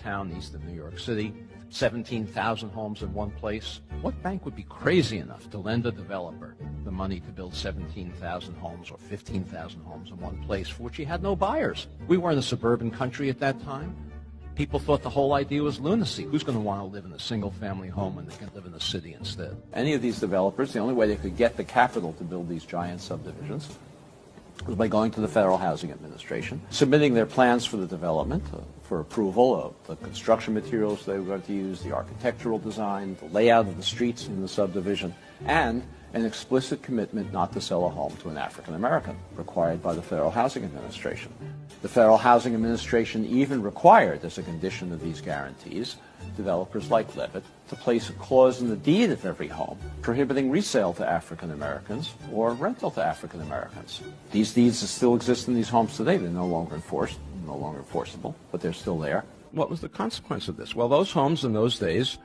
town east of New York City, 17,000 homes in one place. What bank would be crazy enough to lend a developer the money to build 17,000 homes or 15,000 homes in one place for which he had no buyers? We were in a suburban country at that time. People thought the whole idea was lunacy. Who's going to want to live in a single-family home when they can live in the city instead? Any of these developers, the only way they could get the capital to build these giant subdivisions was by going to the Federal Housing Administration, submitting their plans for the development for approval of the construction materials they were going to use, the architectural design, the layout of the streets in the subdivision, and an explicit commitment not to sell a home to an African American, required by the Federal Housing Administration. The Federal Housing Administration even required, as a condition of these guarantees, developers like Levitt to place a clause in the deed of every home prohibiting resale to African Americans or rental to African Americans. These deeds still exist in these homes today. They're no longer enforced, no longer enforceable, but they're still there. What was the consequence of this? Well, those homes in those days,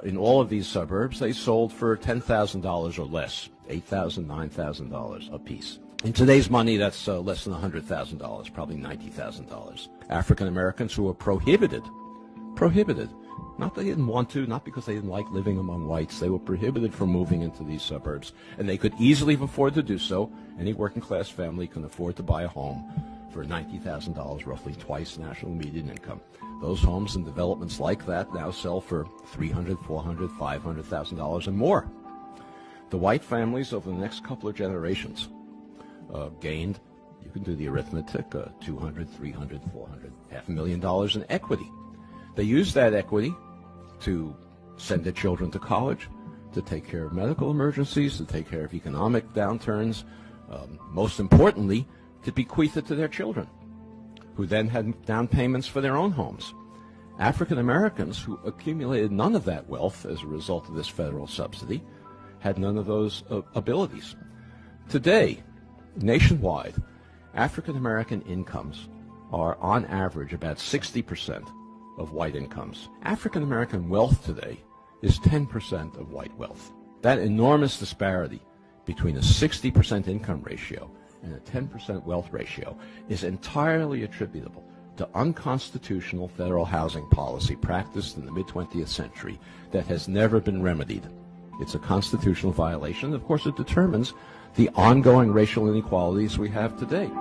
in all of these suburbs, they sold for $10,000 or less, $8,000, $9,000 a piece. In today's money, that's less than $100,000, probably $90,000. African Americans who were prohibited, not that they didn't want to, not because they didn't like living among whites, they were prohibited from moving into these suburbs, and they could easily afford to do so. Any working class family can afford to buy a home for $90,000, roughly twice national median income. Those homes and developments like that now sell for $300,000, $400,000, $500,000 and more. The white families over the next couple of generations gained, you can do the arithmetic, $200,000, $300,000, $400,000, $500,000 in equity. They used that equity to send their children to college, to take care of medical emergencies, to take care of economic downturns, most importantly, to bequeath it to their children, who then had down payments for their own homes. African Americans who accumulated none of that wealth as a result of this federal subsidy had none of those abilities. Today, nationwide, African American incomes are on average about 60% of white incomes. African American wealth today is 10% of white wealth. That enormous disparity between a 60% income ratio and a 10% wealth ratio is entirely attributable to unconstitutional federal housing policy practiced in the mid-20th century that has never been remedied. It's a constitutional violation. Of course, it determines the ongoing racial inequalities we have today.